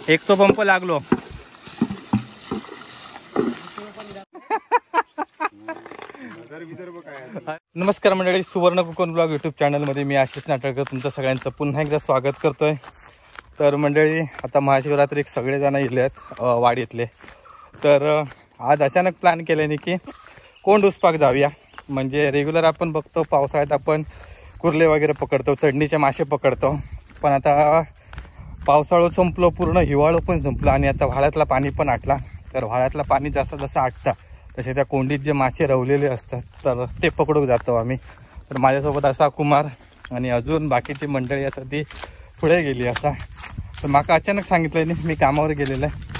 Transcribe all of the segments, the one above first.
एक तो पंप लागलो. नमस्कार मंडळी, सुवर्ण कोकण ब्लॉग यूट्यूब चॅनलमध्ये मी आशिष नाटळकर तुमचं सगळ्यांचं पुन्हा एकदा स्वागत करतोय. तर मंडळी, आता महाशिवरात्रीत सगळेजण येले आहेत वाडीतले. तर आज अचानक प्लॅन केल्याने की कोंड उसपाक जाऊया. म्हणजे रेग्युलर आपण बघतो पावसाळ्यात आपण कुर्ले वगैरे पकडतो, चढणीचे मासे पकडतो. पण आता पावसाळं संपलं, पूर्ण हिवाळं पण संपलं आणि आता व्हाळ्यातला पाणी पण आटला. तर व्हाळ्यातला पाणी जसं जसं आटतं तसे त्या कोंडीत जे मासे रवलेले असतात तर ते पकडून जातो आम्ही. तर माझ्यासोबत असा कुमार आणि अजून बाकीची मंडळी असं ती पुढे गेली असा. तर माका अचानक सांगितलं नाही, मी कामावर गेलेलं आहे.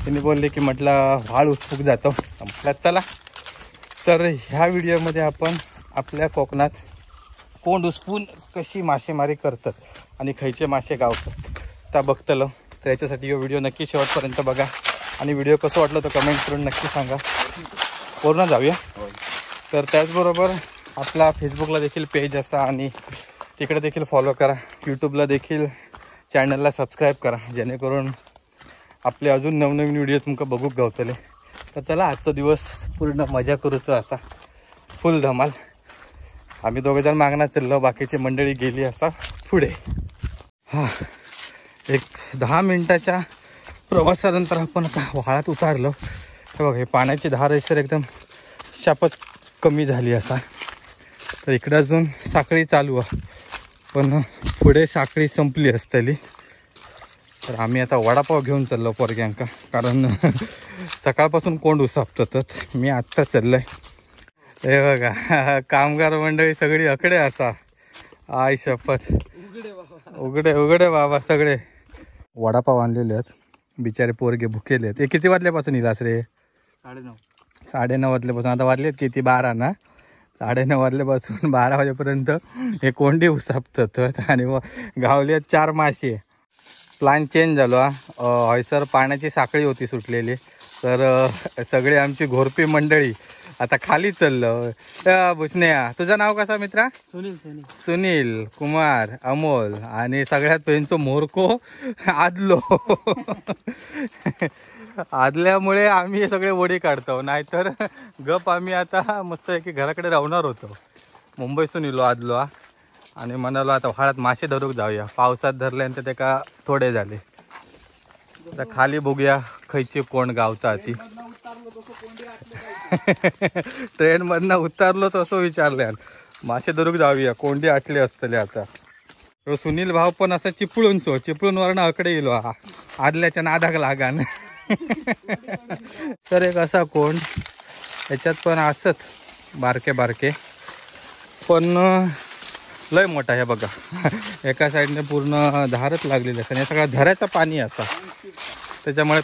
त्यांनी बोलले की म्हटलं व्हाळ उत्सुक जातो. म्हटलं चला. तर ह्या व्हिडिओमध्ये आपण आपल्या कोकणात कोंड उचपून कशी मासेमारी करतात आणि खयचे मासे गावतात त्या बघतलं. तर याच्यासाठी हा व्हिडिओ नक्की शेवटपर्यंत बघा आणि व्हिडिओ कसं वाटलं तर कमेंट करून नक्की सांगा. पूर्ण जाऊया. तर त्याचबरोबर आपला फेसबुकला देखील पेज असा आणि तिकडे देखील फॉलो करा. यूट्यूबला देखील चॅनलला सबस्क्राईब करा, जेणेकरून आपले अजून नवनवीन व्हिडिओ तुमका बघूक गावतले. तर चला, आजचा दिवस पूर्ण मजा करूचो असा फुल धमाल. आम्ही दोघेजण मागणार चाललो, बाकीची मंडळी गेली असा पुढे. हा, एक 10 मिनिटाच्या प्रवासानंतर आपण आता व्हाळात उतारलो. हे बघा, हे पाण्याची धार सर एकदम शापच कमी झाली असा. तर इकडे अजून साखळी चालू आहे, पण पुढे साखळी संपली असतली. तर आम्ही आता वडापाव घेऊन चाललो पोरग्यांका, कारण सकाळपासून कोंड उसापतात. मी आत्ता चाललोय. हे बघा, कामगार मंडळी सगळी अकडे असा. आय शपथ, उघडे उघडे बाबा सगळे. वडापाव आणलेले आहेत, बिचारे पोरगे भुकेले आहेत. हे किती वाजल्यापासून इलास रे? 9:30 वाजल्यापासून. आता वाजलेत किती? 12 ना. 9:30 वाजल्यापासून 12 वाजेपर्यंत हे कोंडी उसापतात आणि गावले 4 मासे. प्लॅन चेंज झालो हा. हयसर पाण्याची साखळी होती सुटलेली, तर सगळे आमची घोरपी मंडळी आता खाली चाललो. भुसण्या, तुझं नाव कसं मित्रा? सुनील, कुमार, अमोल आणि सगळ्यात त्यांचं मोरको आदलो. आदल्यामुळे आम्ही सगळे वडी काढतो, नाहीतर गप आम्ही आता मस्त की घराकडे राहणार होतो. मुंबईतून इलो आदलो आणि म्हणालो आता व्हाळात मासे धरूक जाऊया. पावसात धरल्यानंतर ते का थोडे झाले. आता खाली बघूया खयची कोण गावचा ती. ट्रेन मधनं उतरलो तसं विचारल्या, मासे धरूक जाऊया, कोंडी आटले असतले. आता सुनील भाऊ पण असं चिपळून वरनं अकडे गेलो आदल्याच्या नादाक लागान. सर एक असा कोंड, याच्यात पण असत बारके बारके, पण लय मोठा. हे बघा, एका साईडने पूर्ण धारच लागलेली असते. हे सगळा झऱ्याचं पाणी असा, त्याच्यामुळे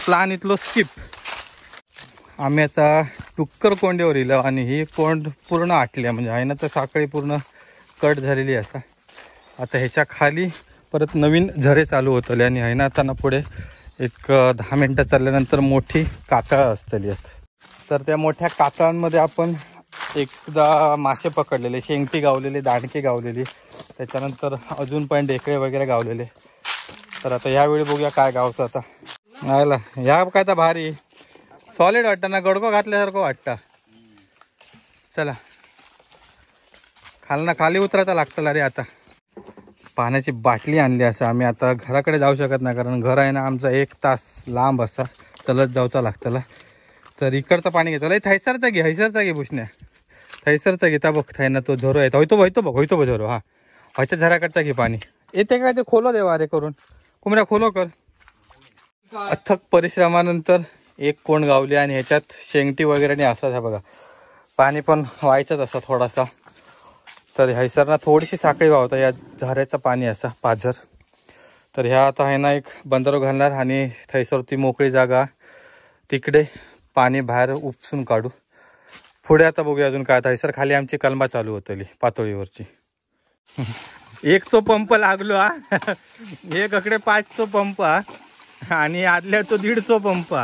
प्लान इथलो स्किप. आम्ही आता टुक्कर कोंडीवर इलो आणि ही कोंड पूर्ण आटली, म्हणजे आहे ना तर साखळी पूर्ण कट झालेली असा. आता ह्याच्या खाली परत नवीन झरे चालू होतले आणि आहे ना आता ना पुढे एक 10 मिनटं चालल्यानंतर मोठी कातळ असतली आहेत. तर त्या मोठ्या कातळांमध्ये आपण एकदा मासे पकडलेले, शेंगटी गावलेली, दाणके गावलेली, त्याच्यानंतर अजून पण ढेकळे वगैरे गावलेले. तर आता यावेळी बघूया काय गावचं. आता आयला ह्या काय तर भारी सॉलिड वाटतं ना, गडको घातल्यासारखं वाटतं. चला, खाली उतरायला लागतं रे. आता पाण्याची बाटली आणली असं. आम्ही आता घराकडे जाऊ शकत नाही, कारण घर आहे ना आमचा 1 तास लांब असा, चलत जाऊचा लागतं. तर इकडचं पाणी घेतो. थैसरचा घे भुसण्या, थैसरचा घेता बघ. थाय ना तो झरो येतो, होयतो बघ झरो. हा, व्हायच्या झराकडचा घे पाणी. येते काय ते खोलो देवा अरे करून, कुमऱ्या खोलो कर. अथक परिश्रमानंतर एक कोंड गावली आणि ह्याच्यात शेंगटी वगैरे नाही असतात. ह्या बघा, पाणी पण व्हायचंच असं थोडासा. तर ह्यासरना थोडीशी साखळी वाहता, या झऱ्याचं पाणी असा पाझर. तर ह्या आता आहे ना एक बंदरो घालणार आणि थैसरती मोकळी जागा, तिकडे पाणी बाहेर उपसून काढू. पुढे आता बघूया अजून काय. थैसर खाली आमची कलमा चालू होतली पातळीवरची. एकचो पंप लागलो हा. एक अकडे 5चो पंप हा. आणि आदल्या तो 150 पंप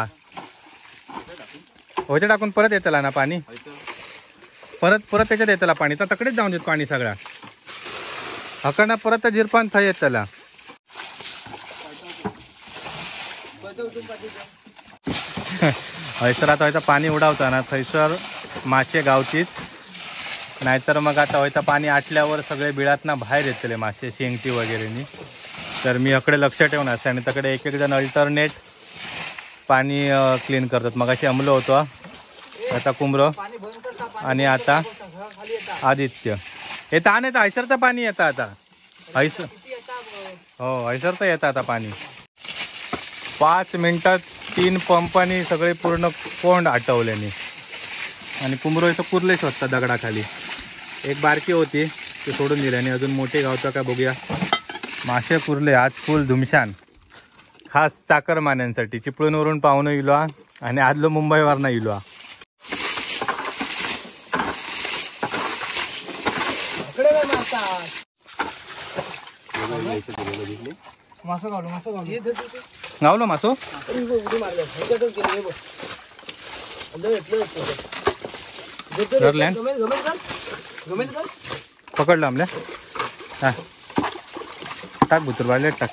होते टाकून परत येतला ना पाणी परत त्याच्यात येतला पाणी तर तकडेच जाऊन देत पाणी सगळा हकडना परत जिरपान थंय येतला हयसर आता व्हायचं पाणी उडावता ना थंयसर मासे गावतीच नाहीतर मग आता व्हायचं पाणी आटल्यावर सगळे बिळातना बाहेर येतले मासे शेंगटी वगैरेनी तर मी अकडे लक्ष ठेवून असते आणि तकडे एक जण अल्टरनेट पाणी क्लीन करतात मग अशी अंमलो होतो आता कुंभर आणि आता आदित्य हे ताण येतं हैसरचं पाणी येतं आता हैसर हो हैसरचं येतं आता पाणी 5 मिनिटात 3 पंपांनी सगळे पूर्ण कोंड आटवल्याने आणि कुंभरो इथं कुर्लेच होता दगडाखाली एक बारकी होती ते सोडून दिल्याने अजून मोठे गावतं का बघूया मासे कुर्ले आज फुल धुमशान खास चाकरमान्यांसाठी चिपळूणवरून पाहुणं इलो आणि आदलो मुंबईवरनं इलो गावलो मासो पकडलं आमल्या हा टाक बुतर बाले टाक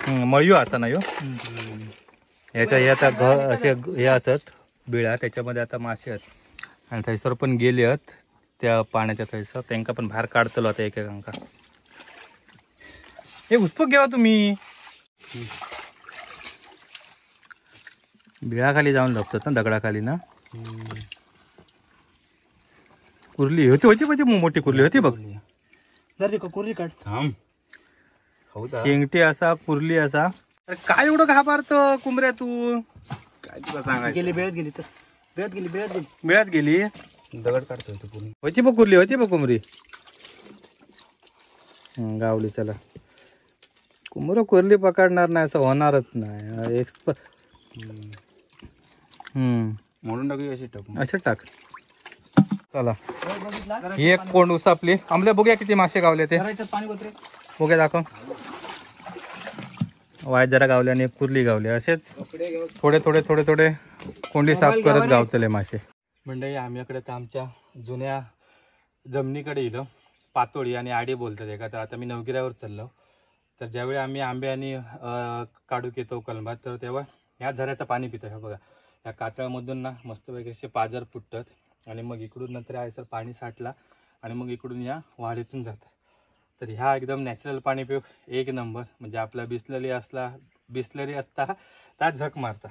मळयो आता ना यो याच्या हे आता घर असे हे असत बिळा त्याच्यामध्ये आता मासे आहेत आणि थैसर पण गेले आहेत त्या पाण्याच्या थैसर त्यांका पण बाहेर काढतलो आता एकेकांका हे उस्पक घेवा तुम्ही बिळाखाली जाऊन लागतात ना दगडाखाली ना कुर्ली होती मोठी कुर्ली होती बघ कुर्ली काढ शेंगटी असा कुर्ली असा अरे काय एवढं घाबरत कुंबऱ्या तू काय तुला सांगायचं गेली बेळत गेली बिळात गेली दगड काढतोय होती बघ कुर्ली होती बघ कुंबरी गावली चला कुंभर कुर्ली पकडणार नाही असं होणारच नाही एक्सपर्ट म्हणून टाकू अशी टाकू अच्छा टाक चला ही एक कोंड उसापली आमल्या बघूया किती मासे गावले ते पाणी बघ बघूया दाखव वाय जरा गावले आणि कुर्ली गावले असेच थोडे कोंडी साफ करत गावतले मासे मंडळी आम्ही इकडे तर आमच्या जुन्या जमिनीकडे इलो पातोळी आणि आडी बोलतात एका तर आता मी नवगिऱ्यावर चाललो तर ज्यावेळी आम्ही आंबे आणि काढूक येतो कलमात तर तेव्हा ह्या झऱ्याचं पाणी पितो हे बघा या कातळामधून ना मस्तपैकी असे पाजर फुटतात आणि मग इकडून नंतर आहे सर पाणी साठला आणि मग इकडून या वाडीतून जातात तर ह्या एकदम नॅचरल पाणी पिऊ एक नंबर म्हणजे आपला बिस्लरी असता त्यात झक मारता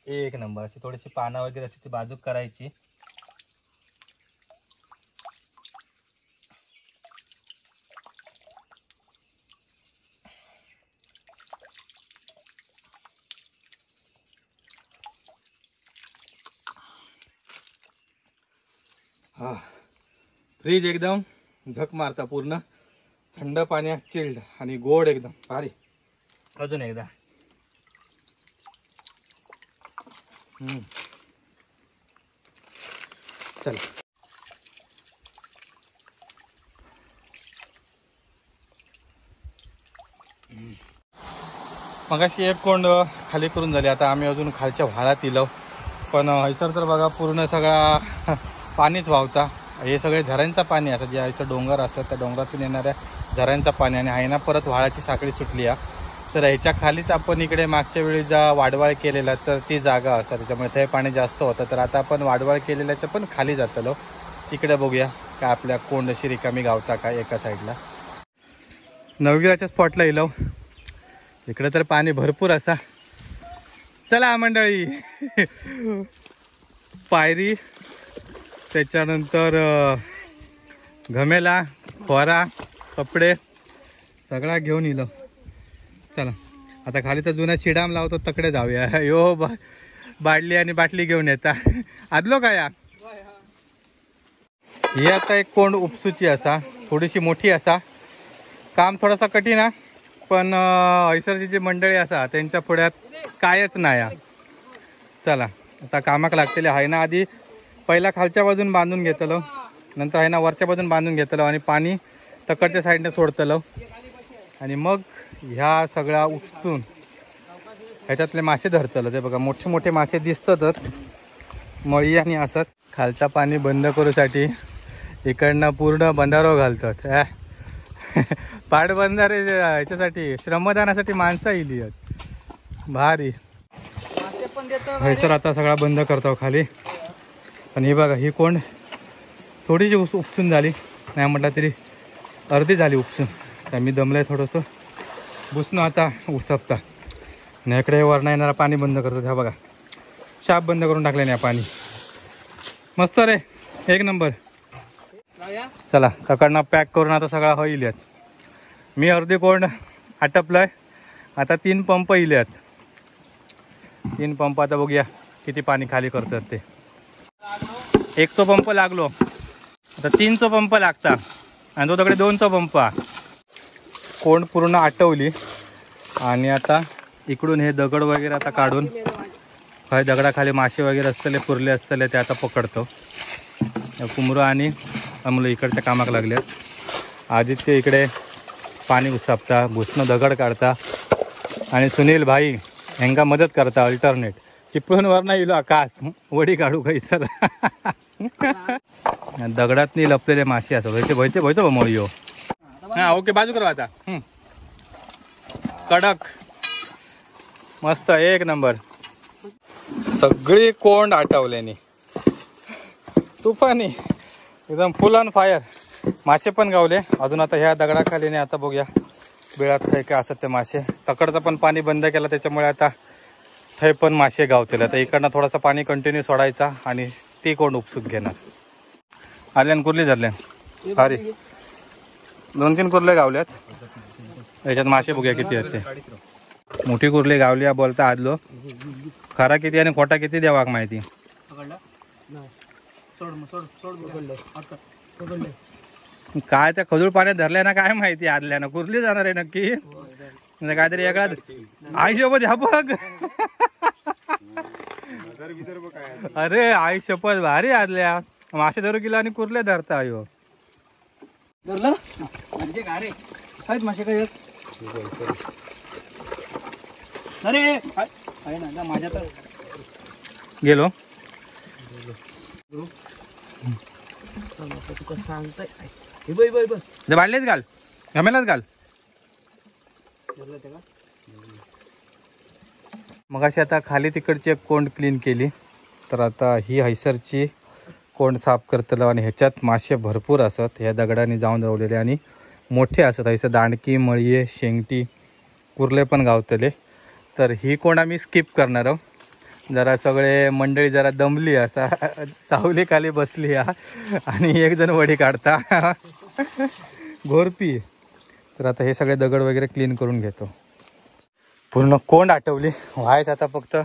एक नंबर अशी थोडीशी पानं वगैरे अशी ती बाजूक करायची हा फ्रीज एकदम झक मारता पूर्ण थंड पाण्यात चिल्ड आणि गोड एकदम भारी अजून एकदा चल मगाशी एक कोंड खाली करून झाली आता आम्ही अजून खालच्या व्हाळात इलो पण हैसर तर बघा पूर्ण सगळा पाणीच वाहता हे सगळे झऱ्यांचा पाणी असं जे असं डोंगर असतात त्या डोंगरातून येणाऱ्या झऱ्यांचा पाणी आणि आहे ना परत व्हाळाची साखळी सुटली आहे तर ह्याच्या खालीच आपण इकडे मागच्या वेळी जा वाडवाळ केलेला तर ती जागा असतात त्याच्यामुळे ते पाणी जास्त होतं तर आता आपण वाडवाळ केलेल्याचं पण खाली जातलो तिकडे बघूया काय आपल्या कोंड अशी रिकामी गावता काय एका साईडला नवगिराच्या स्पॉटला इलो इकडे तर पाणी भरपूर असा चला मंडळी पायरी त्याच्यानंतर घमेला खोरा कपडे सगळा घेऊन इलो चला आता खाली तर जुन्या शिडाम लावतो तकडे जाऊया यो बाटली आणि बाटली घेऊन येता आदलो काय ही आता एक कोंड उपसूची असा थोडीशी मोठी असा काम थोडासा कठीण आहे पण हैसरची जी मंडळी असा त्यांच्या पुढ्यात कायच नाही चला आता कामाक लागतेले आहे ना आधी पहिला खालच्या बाजून बांधून घेतलो नंतर आहे ना वरच्या बाजून बांधून घेतलो आणि पाणी तकडच्या साईडने सोडतलो आणि मग ह्या सगळ्या उचलून ह्याच्यातले मासे धरतलं. ते बघा मोठे मोठे मासे दिसतातच मळी आणि असत. खालचा पाणी बंद करूसाठी इकडनं पूर्ण बंधारो घालतात. पाटबंधारे ह्याच्यासाठी श्रमदानासाठी माणसं इली आहेत. भारी. सर आता सगळा बंद करतो खाली. आणि हे बघा ही कोंड थोडीशी उपसून झाली, नाही म्हटलं तरी अर्धी झाली उपसून. तर मी दमलंय थोडंसं बुसणं आता उसपता. आणि इकडे वरनं येणारा पाणी बंद करतो. ह्या बघा शाप बंद करून टाकले नाही पाणी. मस्त रे, एक नंबर. चला तकडनं पॅक करून आता सगळा होईल यात. मी अर्धी कोंड आटपलाय. आता 3 पंप इल्यात. 3 पंप आता बघूया किती पाणी खाली करतात ते. 1 पंप लागलो, आता 3 पंप लागता आणि तो तकडे 2 पंप. कोंड पूर्ण आटवली आणि आता इकडून हे दगड वगैरे आता काढून काही दगडाखाली मासे वगैरे असतले पुरले असतले ते आता पकडतो. कुमरो आणि मुलं इकडच्या कामाक लागल्यात. आदित्य इकडे पाणी उसापता, भुसणं दगड काढता आणि सुनील भाई ह्यांका मदत करता. अल्टरनेट चिपळून वर नाही इलो आकाश वडी काढू काही सर. दगडात नाही लपलेले मासे असं भयते भयते भयतो मळीयो. हा ओके बाजू करा आता. कडक मस्त एक नंबर. सगळी कोंड आटवल्याने तुफानी एकदम फुल ऑन फायर. मासे पण गावले अजून. आता ह्या दगडाखालीने आता बघूया बिळात थै काय असत ते मासे. तकडचं पण पाणी बंद केलं त्याच्यामुळे आता थै पण मासे गावतील. आता इकडनं थोडासा पाणी कंटिन्यू सोडायचा आणि ती कोंड उपसूक घेणार. आल्यान कुर्ली धरल्या अरे 2-3 कुर्ले गावल्यात. याच्यात मासे बघूया किती आहेत ते. मोठी कुर्ली गावली बोलता आदलो. खरा किती आणि खोटा किती द्यावाक माहिती. काय त्या खजूळ पाण्यात धरल्या ना काय माहिती. आदल्यानं कुर्ली जाणार आहे नक्की. काहीतरी वेगळा आई शपथ ह्या बघ. अरे आई शपथ भारी आदल्या. मासे धरू गेला आणि कुर्ले धरता. अयो धरलं म्हणजे काय रे. आहेत मासे काय अरे आहे ना माझ्या तर गेलो. तुका सांगताय वाढलेच घाल घमेलाच घाल. मग अशी आता खाली तिकडची एक कोंड क्लीन केली. तर आता ही हैसरची कोंड साफ करतलं आणि ह्याच्यात मासे भरपूर असत. ह्या दगडाने जाऊन रावलेले आणि मोठे असत. हैसर दांडकी मळीये शेंगटी कुर्ले पण गावतले. तर ही कोंड आम्ही स्किप करणार आहोत. जरा सगळे मंडळी जरा दमली असा सावली खाली बसली आणि एक जण वडी काढता घोरपी. तर आता हे सगळे दगड वगैरे क्लीन करून घेतो. पूर्ण कोंड आटवली. व्हायच आता फक्त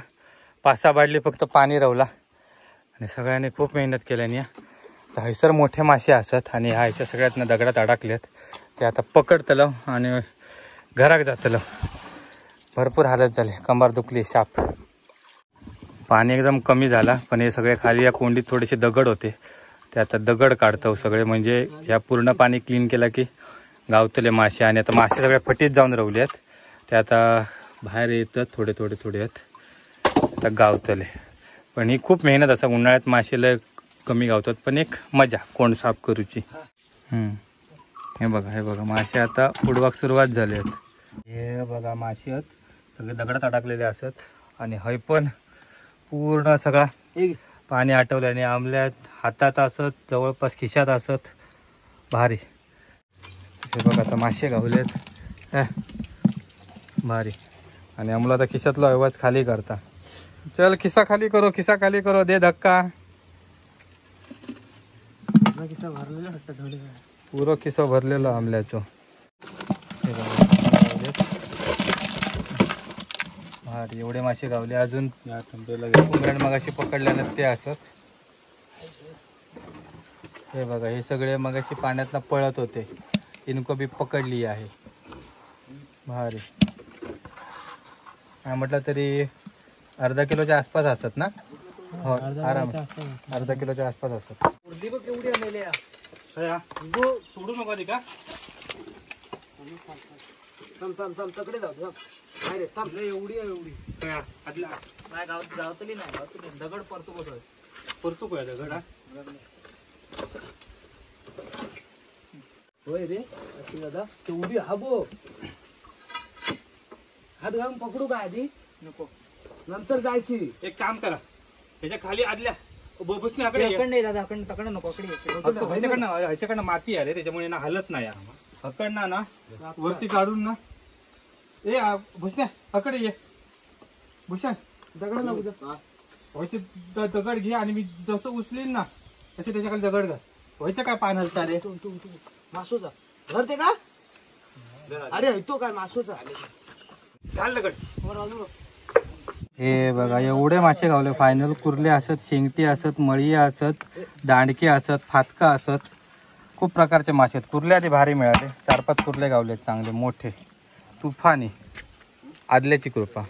5-6 बाटली फक्त पाणी रवला आणि सगळ्यांनी खूप मेहनत केल्याने. तर हैसर मोठे मासे असत आणि ह्याच्या सगळ्यातनं दगडात अडकलेत. ते आता पकडतलं आणि घरात जातलं. भरपूर हालत झाले, कंबर दुखली शाप. पाणी एकदम कमी झाला पण हे सगळे खाली या कोंडीत थोडेसे दगड होते ते आता दगड काढतो सगळे. म्हणजे ह्या पूर्ण पाणी क्लीन केलं की गावतले मासे. आणि आता मासे सगळे फटीत जाऊन रावले आहेत. ते आता बाहेर येतात थोडे थोडे थोडे आहेत आता गावतले. पण ही खूप मेहनत असं. उन्हाळ्यात मासेला कमी गावतात पण एक मजा कोंड साफ करूची. हे बघा मासे आता उडवाक सुरुवात झाली आहेत. हे बघा मासे आहेत सगळे दगडात अडकलेले असत आणि हय पण पूर्ण सगळा पाणी आटवल्याने आंबल्यात हातात असत जवळपास खिशात असत. भारी. हे बघा आता मासे गावलेत भारी. आणि आम्हाला आता खिशातला आवाज खाली करता. चल खिसा खाली करो दे धक्का. पुरो खिसा भरलेला आंबल्याचं. भारी एवढे मासे गावले. अजून मगाशी पकडल्यानं ते असत. हे बघा हे सगळे मगाशी पाण्यातनं पळत होते. इनको बी पकडली आहे. भारी. म्हटलं तरी अर्धा किलोच्या आसपास असतात ना. हो आराम अर्धा किलोच्या आसपास असतात. सोडू नका ती का तकडे जाऊ नाही रे थांब एवढी नाही गावतली दगड परतू बसत परतू काय दगड हा? होय रे अशी दादा तेवढी हाबो हात घालून पकडू का आधी नको नंतर जायची एक काम करा त्याच्या खाली आदल्या बसने आकडे नाही दादा तकडे नको ह्याच्याकडनं माती आहे रे त्याच्यामुळे ना हलत नाही हकडना ना वरती काढून ना ए भुसण्या हकडे ये भूषण दगड नको व्हायचे दगड घे आणि मी जसं उचलीन ना तसे त्याच्याकडे दगड घाल व्हायचं काय पान हलता रे तू मासूचा धरते का अरे तो काय मासूचा घाल दगड हे बघा एवढे मासे गावले फायनल कुर्ले असत शेंगटी असत मळी असत दांडके असत फातका असत खूप प्रकारचे मासे आहेत कुर्ले आधी भारी मिळाले 4-5 कुर्ले गावले चांगले मोठे तुफानी आदल्याची कृपा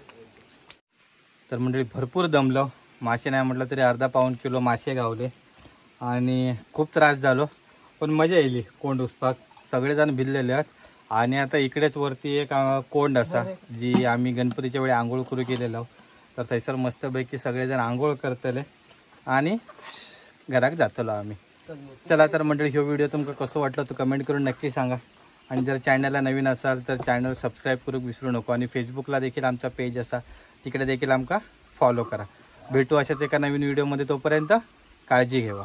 तर मंडळी भरपूर दमलो मासे नाही म्हटलं तरी अर्धा-पाऊण किलो मासे गावले आणि खूप त्रास झालो पण मजा येईल कोंड उसपाक सगळेजण भिजलेले आहेत आणि आता इकडेच वरती एक कोंड असा जी आम्ही गणपतीच्या वेळी आंघोळ करू गेलेलो तर थैसर मस्तपैकी सगळेजण आंघोळ करतले आणि घराक जातलो आम्ही चला तर मंडळी हा व्हिडिओ तुमका कसं वाटलं तो कमेंट करून नक्की सांगा आणि जर चॅनलला नवीन असाल तर चॅनल सबस्क्राईब करूक विसरू नको आणि फेसबुकला देखील आमचा पेज असा तिकडे देखील आमका फॉलो करा भेटू अशाच एका नवीन व्हिडिओमध्ये तोपर्यंत काळजी घेवा